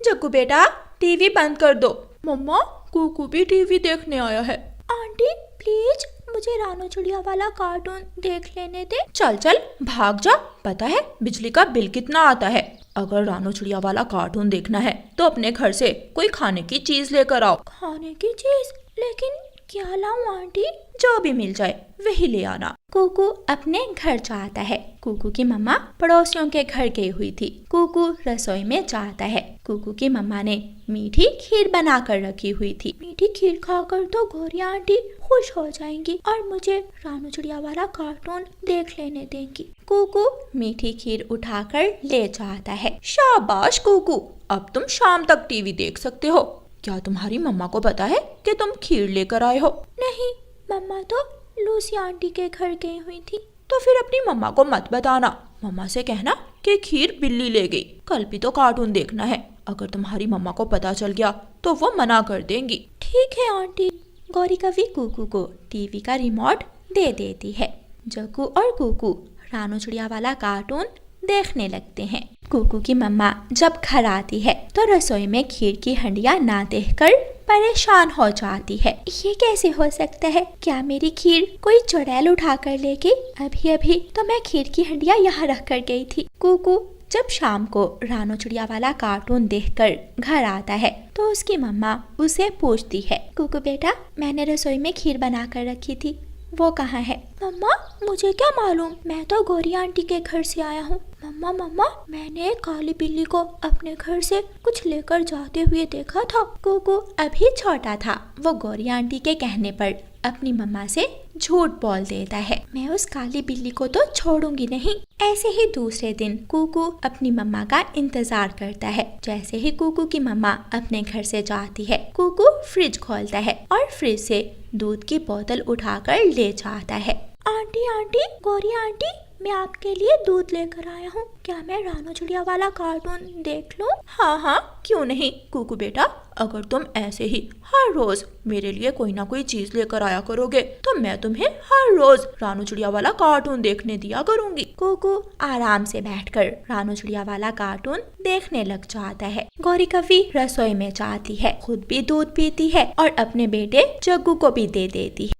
जग्गू बेटा, टीवी बंद कर दो। मम्मा, कुकू भी टीवी देखने आया है। आंटी प्लीज मुझे रानू चिड़िया वाला कार्टून देख लेने दे। चल चल भाग जा, पता है बिजली का बिल कितना आता है। अगर रानू चिड़िया वाला कार्टून देखना है तो अपने घर से कोई खाने की चीज लेकर आओ। खाने की चीज? लेकिन क्या लाऊं आंटी? जो भी मिल जाए वही ले आना। कुकू अपने घर जाता है। कुकू की मम्मा पड़ोसियों के घर गई हुई थी। कुकू रसोई में जाता है। कुकू की मम्मा ने मीठी खीर बना कर रखी हुई थी। मीठी खीर खाकर तो गौरी आंटी खुश हो जाएंगी और मुझे रानू चिड़िया वाला कार्टून देख लेने देंगी। कुकू मीठी खीर उठाकर ले जाता है। शाबाश कुकू, अब तुम शाम तक टीवी देख सकते हो। क्या तुम्हारी मम्मा को पता है कि तुम खीर लेकर आए हो? नहीं, मम्मा तो लूसी आंटी के घर गई हुई थी। तो फिर अपनी मम्मा को मत बताना। मम्मा से कहना कि खीर बिल्ली ले गई। कल भी तो कार्टून देखना है। अगर तुम्हारी मम्मा को पता चल गया तो वो मना कर देंगी। ठीक है आंटी। गौरी कवि कुकू को टीवी का रिमोट दे देती है। जग्गू और कुकू रानू चिड़िया वाला कार्टून देखने लगते हैं। कुकू की मम्मा जब घर आती है तो रसोई में खीर की हंडिया ना देखकर परेशान हो जाती है। ये कैसे हो सकता है? क्या मेरी खीर कोई चुड़ैल उठा कर ले गई? अभी अभी तो मैं खीर की हंडिया यहाँ रख कर गई थी। कुकू जब शाम को रानू चिड़िया वाला कार्टून देखकर घर आता है तो उसकी मम्मा उसे पूछती है, कुकू बेटा, मैंने रसोई में खीर बना कर रखी थी, वो कहाँ है? मम्मा मुझे क्या मालूम, मैं तो गौरी आंटी के घर से आया हूँ। मम्मा मैंने एक काली बिल्ली को अपने घर से कुछ लेकर जाते हुए देखा था। कुकू अभी छोटा था। वो गौरी आंटी के कहने पर अपनी मम्मा से झूठ बोल देता है। मैं उस काली बिल्ली को तो छोड़ूंगी नहीं। ऐसे ही दूसरे दिन कुकू अपनी मम्मा का इंतजार करता है। जैसे ही कुकू की मम्मा अपने घर से जाती है, कुकू फ्रिज खोलता है और फ्रिज से दूध की बोतल उठाकर ले जाता है। आंटी, गौरी आंटी, मैं आपके लिए दूध लेकर आया हूँ। क्या मैं रानू चिड़िया वाला कार्टून देख लूं? हाँ, क्यों नहीं कुकू बेटा। अगर तुम ऐसे ही हर रोज मेरे लिए कोई ना कोई चीज लेकर आया करोगे तो मैं तुम्हें हर रोज रानू चिड़िया वाला कार्टून देखने दिया करूँगी। कुकू आराम से बैठकर रानू चिड़िया वाला कार्टून देखने लग जाता है। गौरी कवि रसोई में जाती है, खुद भी दूध पीती है और अपने बेटे जग्गू को भी दे देती है।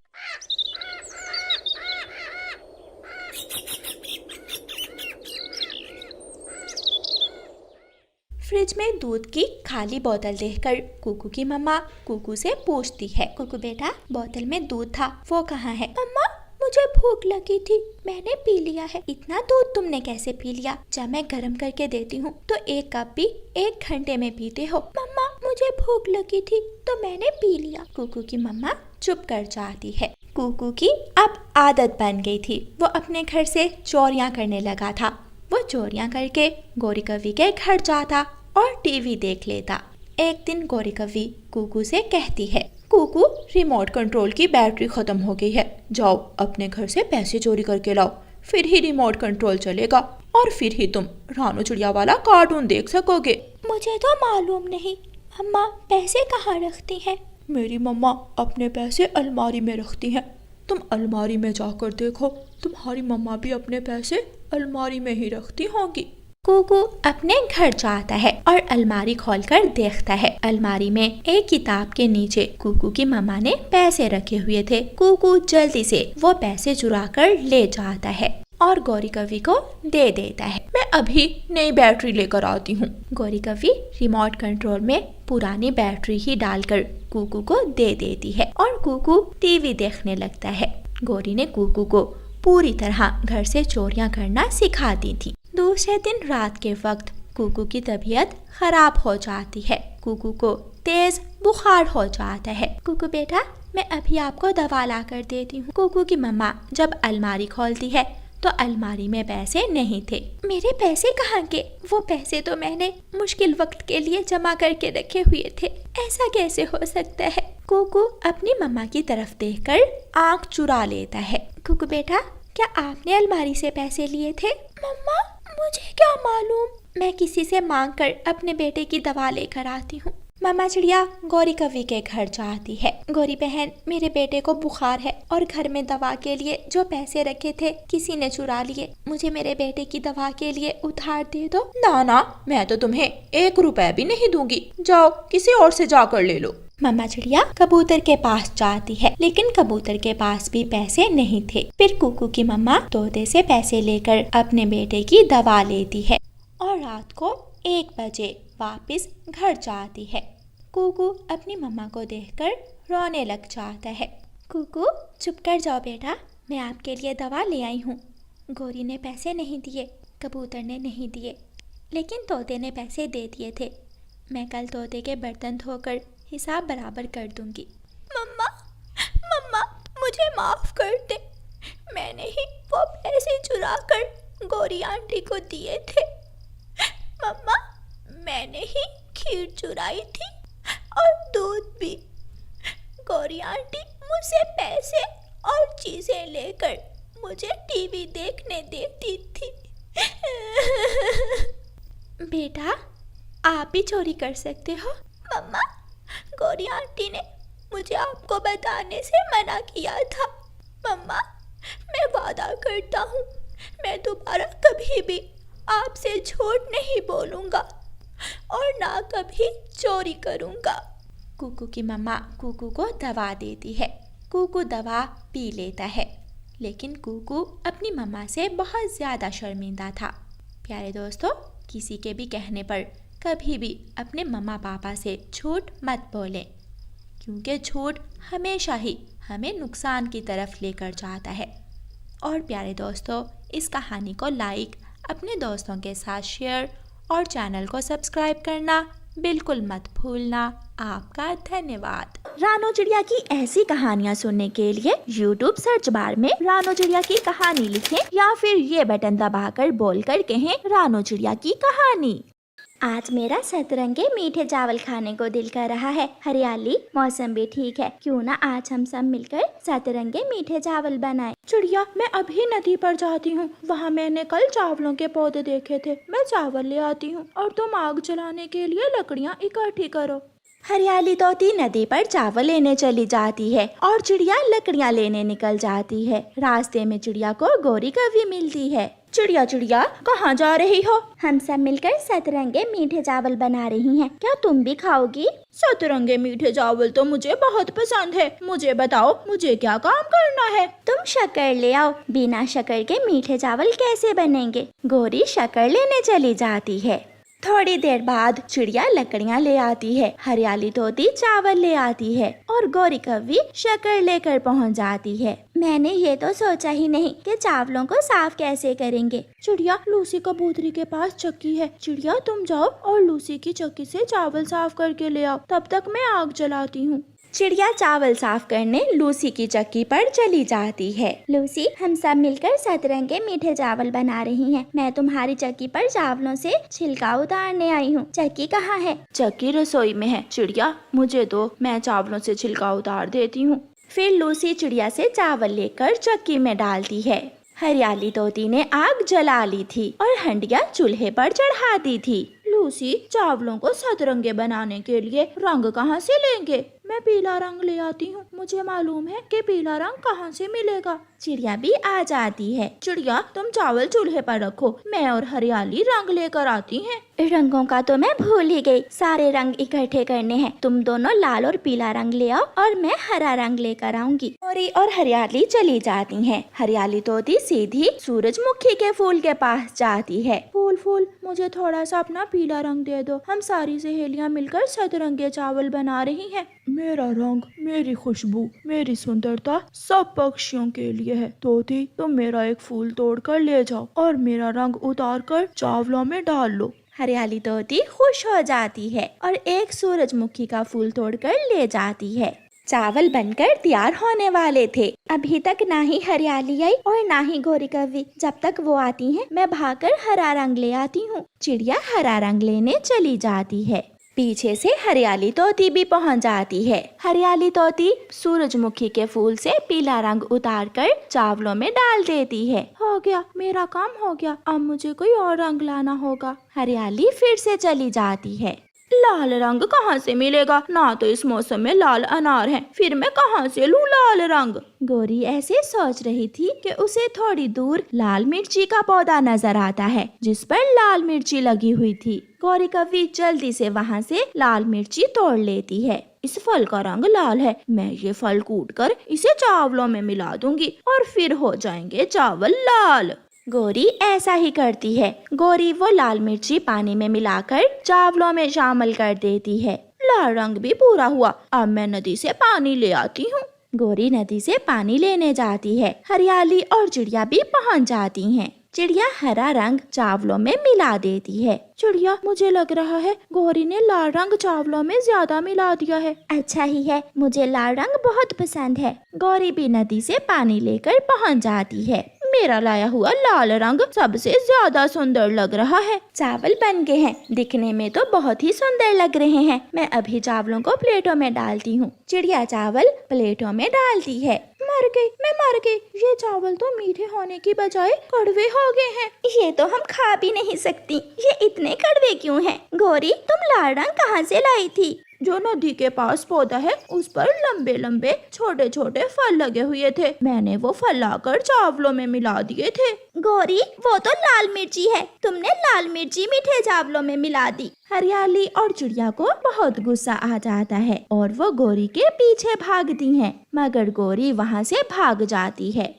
फ्रिज में दूध की खाली बोतल देखकर कुकू की मम्मा कुकू से पूछती है, कुकू बेटा, बोतल में दूध था, वो कहाँ है? मम्मा मुझे भूख लगी थी, मैंने पी लिया है। इतना दूध तुमने कैसे पी लिया? जब मैं गर्म करके देती हूँ तो एक कप भी 1 घंटे में पीते हो। मम्मा मुझे भूख लगी थी तो मैंने पी लिया। कुकू की मम्मा चुप कर जाती है। कुकू की अब आदत बन गई थी। वो अपने घर से चोरियां करने लगा था। वो चोरियां करके गौरी कवि के घर जाता और टीवी देख लेता। एक दिन गौरी कवि कुकू से कहती है, कुकू, रिमोट कंट्रोल की बैटरी खत्म हो गई है, जाओ अपने घर से पैसे चोरी करके लाओ, फिर ही रिमोट कंट्रोल चलेगा और फिर ही तुम रानू चिड़िया वाला कार्टून देख सकोगे। मुझे तो मालूम नहीं, अम्मा पैसे कहाँ रखती हैं? मेरी मम्मा अपने पैसे अलमारी में रखती हैं। तुम अलमारी में जाकर देखो, तुम्हारी मम्मा भी अपने पैसे अलमारी में ही रखती होंगी। कुकू अपने घर जाता है और अलमारी खोलकर देखता है। अलमारी में एक किताब के नीचे कुकू की मम्मा ने पैसे रखे हुए थे। कुकू जल्दी से वो पैसे चुरा कर ले जाता है और गौरी कवि को दे देता है। मैं अभी नई बैटरी लेकर आती हूँ। गौरी कवि रिमोट कंट्रोल में पुरानी बैटरी ही डालकर कुकू को दे देती है और कुकू टीवी देखने लगता है। गौरी ने कुकू को पूरी तरह घर से चोरियां करना सिखा दी थी। दूसरे दिन रात के वक्त कुकू की तबीयत खराब हो जाती है। कुकू को तेज बुखार हो जाता है। कुकू बेटा, मैं अभी आपको दवा ला कर देती हूँ। कुकू की मम्मा जब अलमारी खोलती है तो अलमारी में पैसे नहीं थे। मेरे पैसे कहाँ के? वो पैसे तो मैंने मुश्किल वक्त के लिए जमा करके रखे हुए थे, ऐसा कैसे हो सकता है? कुकू अपनी मम्मा की तरफ देखकर आंख चुरा लेता है। कुकू बेटा, क्या आपने अलमारी से पैसे लिए थे? मम्मा मुझे क्या मालूम, मैं किसी से मांग कर अपने बेटे की दवा लेकर आती हूँ। मम्मा चिड़िया गौरी कवि के घर जाती है। गौरी बहन, मेरे बेटे को बुखार है और घर में दवा के लिए जो पैसे रखे थे किसी ने चुरा लिए। मुझे मेरे बेटे की दवा के लिए उधार दे दो। ना ना, मैं तो तुम्हें 1 रुपया भी नहीं दूंगी। जाओ किसी और से जाकर ले लो। मम्मा चिड़िया कबूतर के पास जाती है, लेकिन कबूतर के पास भी पैसे नहीं थे। फिर कुकू की मम्मा तोते से पैसे लेकर अपने बेटे की दवा लेती है और रात को 1 बजे वापस घर जाती है। कुकू अपनी मम्मा को देखकर रोने लग जाता है। कुकू चुप कर जाओ बेटा, मैं आपके लिए दवा ले आई हूँ। गौरी ने पैसे नहीं दिए, कबूतर ने नहीं दिए, लेकिन तोते ने पैसे दे दिए थे। मैं कल तोते के बर्तन धोकर हिसाब बराबर कर दूंगी। मम्मा मम्मा, मुझे माफ कर दे। मैंने ही वो पैसे चुरा कर गौरी आंटी को दिए थे। मम्मा, मैंने ही खीर चुराई थी और दूध भी। गौरी आंटी मुझसे पैसे और चीजें लेकर मुझे टीवी देखने देती थी। बेटा, आप भी चोरी कर सकते हो। मम्मा, गौरी आंटी ने मुझे आपको बताने से मना किया था। मम्मा, मैं वादा करता हूँ मैं दोबारा कभी भी आपसे झूठ नहीं बोलूँगा और ना कभी चोरी करूँगा। कुकू की मम्मा कुकू को दवा देती है। कुकू दवा पी लेता है, लेकिन कुकू अपनी मम्मा से बहुत ज़्यादा शर्मिंदा था। प्यारे दोस्तों, किसी के भी कहने पर कभी भी अपने मम्मा पापा से झूठ मत बोलें, क्योंकि झूठ हमेशा ही हमें नुकसान की तरफ लेकर जाता है। और प्यारे दोस्तों, इस कहानी को लाइक, अपने दोस्तों के साथ शेयर और चैनल को सब्सक्राइब करना बिल्कुल मत भूलना। आपका धन्यवाद। रानो चिड़िया की ऐसी कहानियाँ सुनने के लिए YouTube सर्च बार में रानो चिड़िया की कहानी लिखें या फिर ये बटन दबाकर बोलकर कहें रानो चिड़िया की कहानी। आज मेरा सतरंगे मीठे चावल खाने को दिल कर रहा है। हरियाली, मौसम भी ठीक है, क्यों ना आज हम सब मिलकर सतरंगे मीठे चावल बनाएं। चिड़िया, मैं अभी नदी पर जाती हूँ। वहाँ मैंने कल चावलों के पौधे देखे थे। मैं चावल ले आती हूँ और तुम आग जलाने के लिए लकड़ियाँ इकट्ठी करो। हरियाली तोती नदी पर चावल लेने चली जाती है और चिड़िया लकड़ियाँ लेने निकल जाती है। रास्ते में चिड़िया को गौरी कवि मिलती है। चिड़िया चिड़िया, कहाँ जा रही हो? हम सब मिलकर सतरंगे मीठे चावल बना रही हैं। क्या तुम भी खाओगी? सतरंगे मीठे चावल तो मुझे बहुत पसंद है। मुझे बताओ, मुझे क्या काम करना है? तुम शक्कर ले आओ। बिना शक्कर के मीठे चावल कैसे बनेंगे? गौरी शक्कर लेने चली जाती है। थोड़ी देर बाद चिड़िया लकड़ियाँ ले आती है, हरियाली तोती चावल ले आती है और गौरी कवि शक्कर लेकर पहुँच जाती है। मैंने ये तो सोचा ही नहीं कि चावलों को साफ कैसे करेंगे। चिड़िया, लूसी कबूतरी के पास चक्की है। चिड़िया, तुम जाओ और लूसी की चक्की से चावल साफ करके ले आओ। तब तक मैं आग जलाती हूँ। चिड़िया चावल साफ करने लूसी की चक्की पर चली जाती है। लूसी, हम सब मिलकर सतरंगे मीठे चावल बना रही हैं। मैं तुम्हारी चक्की पर चावलों से छिलका उतारने आई हूँ। चक्की कहाँ है? चक्की रसोई में है। चिड़िया, मुझे दो, मैं चावलों से छिलका उतार देती हूँ। फिर लूसी चिड़िया से चावल लेकर चक्की में डालती है। हरियाली तोती ने आग जला ली थी और हंडिया चूल्हे पर चढ़ा दी थी। लूसी, चावलों को सतरंगे बनाने के लिए रंग कहाँ से लेंगे? मैं पीला रंग ले आती हूँ। मुझे मालूम है कि पीला रंग कहाँ से मिलेगा। चिड़िया भी आ जाती है। चिड़िया, तुम चावल चूल्हे पर रखो, मैं और हरियाली रंग लेकर आती हैं। रंगों का तो मैं भूल ही गई। सारे रंग इकट्ठे करने हैं। तुम दोनों लाल और पीला रंग ले आओ और मैं हरा रंग लेकर आऊंगी। गौरी और हरियाली चली जाती हैं। हरियाली तोती सीधी सूरजमुखी के फूल के पास जाती है। फूल फूल, मुझे थोड़ा सा अपना पीला रंग दे दो। हम सारी सहेलियाँ मिलकर सतरंगे चावल बना रही हैं। मेरा रंग, मेरी खुशबू, मेरी सुंदरता सब पक्षियों के लिए है। तोती, तुम मेरा एक फूल तोड़ कर ले जाओ और मेरा रंग उतार कर चावलों में डाल लो। हरियाली तोती खुश हो जाती है और एक सूरजमुखी का फूल तोड़कर ले जाती है। चावल बनकर तैयार होने वाले थे। अभी तक ना ही हरियाली आई और ना ही गौरी कवि। जब तक वो आती हैं, मैं भागकर हरा रंग ले आती हूँ। चिड़िया हरा रंग लेने चली जाती है। पीछे से हरियाली तोती भी पहुंच जाती है। हरियाली तोती सूरजमुखी के फूल से पीला रंग उतारकर चावलों में डाल देती है। हो गया, मेरा काम हो गया। अब मुझे कोई और रंग लाना होगा। हरियाली फिर से चली जाती है। लाल रंग कहाँ से मिलेगा? ना तो इस मौसम में लाल अनार है, फिर मैं कहाँ से लूँ लाल रंग? गौरी ऐसे सोच रही थी कि उसे थोड़ी दूर लाल मिर्ची का पौधा नजर आता है जिस पर लाल मिर्ची लगी हुई थी। गौरी कव्वी जल्दी से वहाँ से लाल मिर्ची तोड़ लेती है। इस फल का रंग लाल है, मैं ये फल कूट कर इसे चावलों में मिला दूंगी और फिर हो जाएंगे चावल लाल। गौरी ऐसा ही करती है। गौरी वो लाल मिर्ची पानी में मिलाकर चावलों में शामिल कर देती है। लाल रंग भी पूरा हुआ, अब मैं नदी से पानी ले आती हूँ। गौरी नदी से पानी लेने जाती है। हरियाली और चिड़िया भी पहुँच जाती हैं। चिड़िया हरा रंग चावलों में मिला देती है। चिड़िया, मुझे लग रहा है गौरी ने लाल रंग चावलों में ज्यादा मिला दिया है। अच्छा ही है, मुझे लाल रंग बहुत पसंद है। गौरी भी नदी से पानी लेकर पहुँच जाती है। मेरा लाया हुआ लाल रंग सबसे ज्यादा सुंदर लग रहा है। चावल बन गए हैं, दिखने में तो बहुत ही सुंदर लग रहे हैं। मैं अभी चावलों को प्लेटों में डालती हूँ। चिड़िया चावल प्लेटों में डालती है। मर गई, मैं मर गई। ये चावल तो मीठे होने की बजाय कड़वे हो गए हैं। ये तो हम खा भी नहीं सकती, ये इतने कड़वे क्यों हैं? गौरी, तुम लाल रंग कहाँ से लाई थी? जो नदी के पास पौधा है उस पर लंबे लंबे छोटे छोटे फल लगे हुए थे, मैंने वो फल लाकर चावलों में मिला दिए थे। गौरी, वो तो लाल मिर्ची है, तुमने लाल मिर्ची मीठे चावलों में मिला दी। हरियाली और चिड़िया को बहुत गुस्सा आ जाता है और वो गौरी के पीछे भागती हैं, मगर गौरी वहाँ से भाग जाती है।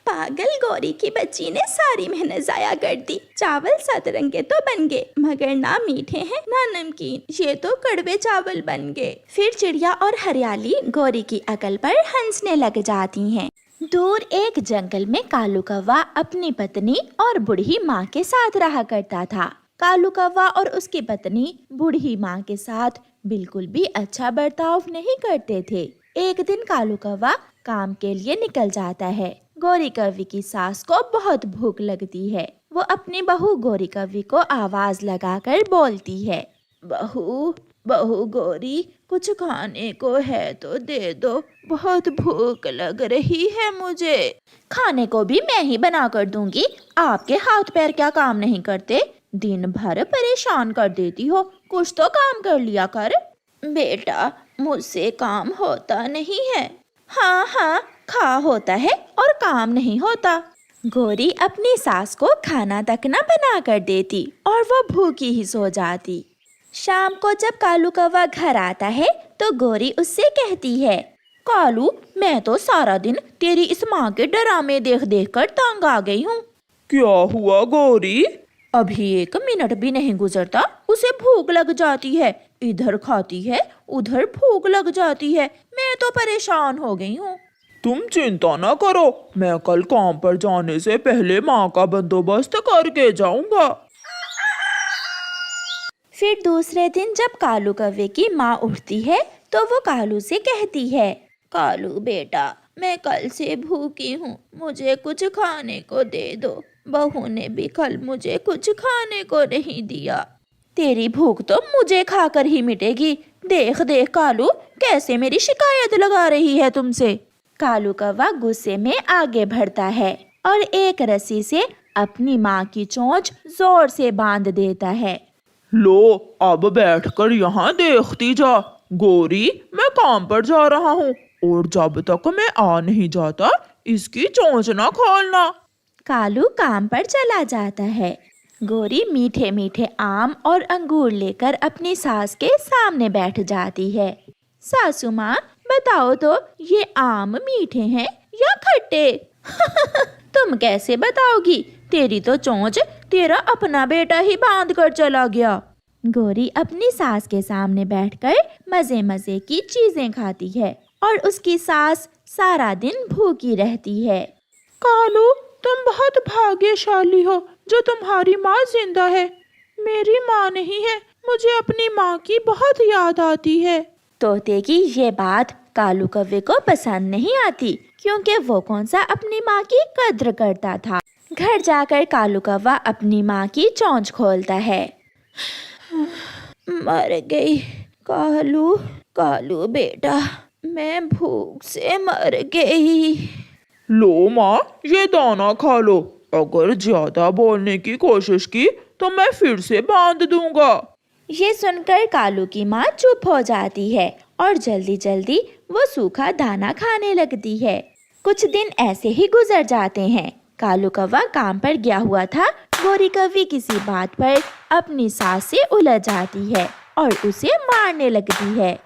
पागल गौरी की बच्ची ने सारी मेहनत जाया कर दी। चावल सतरंगे तो बन गए, मगर ना मीठे हैं ना नमकीन, ये तो कड़वे चावल बन गए। फिर चिड़िया और हरियाली गौरी की अकल पर हंसने लग जाती हैं। दूर एक जंगल में कालू कौवा अपनी पत्नी और बूढ़ी माँ के साथ रहा करता था। कालू कौवा और उसकी पत्नी बूढ़ी माँ के साथ बिल्कुल भी अच्छा बर्ताव नहीं करते थे। एक दिन कालू कौवा काम के लिए निकल जाता है। गौरी कव्वी की सास को बहुत भूख लगती है। वो अपनी बहू गौरी कव्वी को आवाज लगाकर बोलती है, बहू बहू गौरी, कुछ खाने को है तो दे दो, बहुत भूख लग रही है मुझे। खाने को भी मैं ही बना कर दूंगी, आपके हाथ पैर क्या काम नहीं करते? दिन भर परेशान कर देती हो, कुछ तो काम कर लिया कर। बेटा, मुझसे काम होता नहीं है। हाँ हाँ, खा होता है और काम नहीं होता। गौरी अपनी सास को खाना तक न बना कर देती और वो भूखी ही सो जाती। शाम को जब कालू कौवा घर आता है तो गौरी उससे कहती है, कालू, मैं तो सारा दिन तेरी इस माँ के ड्रामे देख देख कर तंग आ गई हूँ। क्या हुआ गौरी? अभी 1 मिनट भी नहीं गुजरता उसे भूख लग जाती है, इधर खाती है उधर भूख लग जाती है, मैं तो परेशान हो गई हूँ। तुम चिंता न करो, मैं कल काम पर जाने से पहले माँ का बंदोबस्त करके जाऊंगा। फिर दूसरे दिन जब कालू कौवे की माँ उठती है तो वो कालू से कहती है, कालू बेटा, मैं कल से भूखी हूँ, मुझे कुछ खाने को दे दो। बहू ने भी कल मुझे कुछ खाने को नहीं दिया। तेरी भूख तो मुझे खाकर ही मिटेगी। देख देख कालू, कैसे मेरी शिकायत लगा रही है तुमसे। कालू कौवा गुस्से में आगे बढ़ता है और एक रस्सी से अपनी माँ की चोंच जोर से बांध देता है। लो, अब बैठकर यहाँ देखती जा। गौरी, मैं काम पर जा रहा हूँ और जब तक मैं आ नहीं जाता इसकी चोंच ना खोलना। कालू काम पर चला जाता है। गौरी मीठे मीठे आम और अंगूर लेकर अपनी सास के सामने बैठ जाती है। सासू माँ, बताओ तो ये आम मीठे हैं या खट्टे? तुम कैसे बताओगी? तेरी तो चोंच तेरा अपना बेटा ही बांध कर चला गया। गौरी अपनी सास के सामने बैठकर मजे मजे की चीजें खाती है और उसकी सास सारा दिन भूखी रहती है। कालू, तुम बहुत भाग्यशाली हो जो तुम्हारी माँ जिंदा है। मेरी माँ नहीं है, मुझे अपनी माँ की बहुत याद आती है। तोते की ये बात कालू कौवे को पसंद नहीं आती, क्योंकि वो कौन सा अपनी माँ की कद्र करता था। घर जाकर कालू कौवा अपनी माँ की चोंच खोलता है। मर गई कालू, कालू बेटा, मैं भूख से मर गई। लो माँ, ये दाना खा लो। अगर ज्यादा बोलने की कोशिश की तो मैं फिर से बांध दूंगा। ये सुनकर कालू की माँ चुप हो जाती है और जल्दी जल्दी वो सूखा दाना खाने लगती है। कुछ दिन ऐसे ही गुजर जाते हैं। कालू कौवा काम पर गया हुआ था। गोरी कौवी किसी बात पर अपनी सास से उलझ जाती है और उसे मारने लगती है।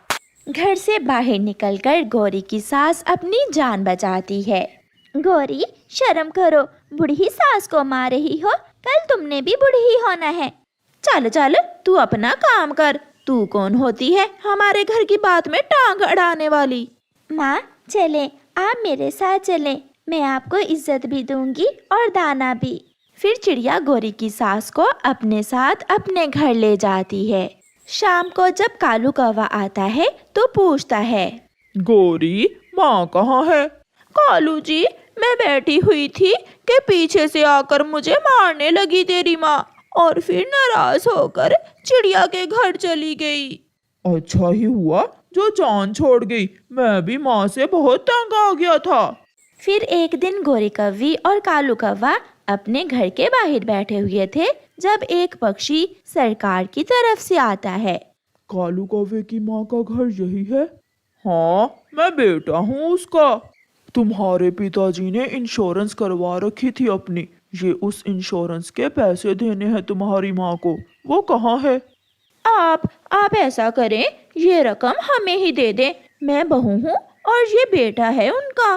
घर से बाहर निकलकर गौरी की सास अपनी जान बचाती है। गौरी, शर्म करो, बूढ़ी सास को मार रही हो, कल तुमने भी बूढ़ी होना है। चल चल, तू अपना काम कर। तू कौन होती है हमारे घर की बात में टांग अड़ाने वाली? माँ चले, आप मेरे साथ चलें, मैं आपको इज्जत भी दूंगी और दाना भी। फिर चिड़िया गौरी की सास को अपने साथ अपने घर ले जाती है। शाम को जब कालू कौवा आता है तो पूछता है, गौरी, माँ कहाँ है? कालू जी, मैं बैठी हुई थी कि पीछे से आकर मुझे मारने लगी तेरी माँ, और फिर नाराज होकर चिड़िया के घर चली गई। अच्छा ही हुआ जो जान छोड़ गई, मैं भी माँ से बहुत तंग आ गया था। फिर एक दिन गोरी कौवी और कालू कौवा अपने घर के बाहर बैठे हुए थे जब एक पक्षी सरकार की तरफ से आता है। कालू कौवे की माँ का घर यही है? हाँ, मैं बेटा हूँ उसका। तुम्हारे पिताजी ने इंश्योरेंस करवा रखी थी अपनी, ये उस इंश्योरेंस के पैसे देने हैं तुम्हारी माँ को। वो कहाँ है? आप ऐसा करें, ये रकम हमें ही दे दें। मैं बहू हूँ और ये बेटा है उनका।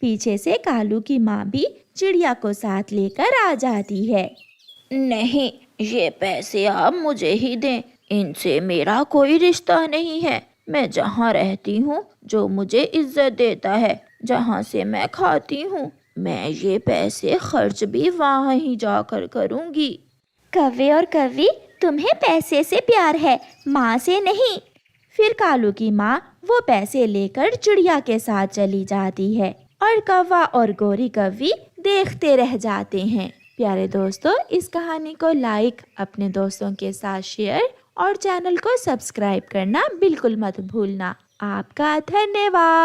पीछे से कालू की माँ भी चिड़िया को साथ लेकर आ जाती है। नहीं, ये पैसे आप मुझे ही दें, इनसे मेरा कोई रिश्ता नहीं है। मैं जहाँ रहती हूँ, जो मुझे इज्जत देता है, जहाँ से मैं खाती हूँ, मैं ये पैसे खर्च भी वहाँ ही जाकर करूँगी। कौवे और कौवी, तुम्हें पैसे से प्यार है, माँ से नहीं। फिर कालू की माँ वो पैसे लेकर चिड़िया के साथ चली जाती है और कौवा और गोरी कौवी देखते रह जाते हैं। प्यारे दोस्तों, इस कहानी को लाइक, अपने दोस्तों के साथ शेयर और चैनल को सब्सक्राइब करना बिल्कुल मत भूलना। आपका धन्यवाद।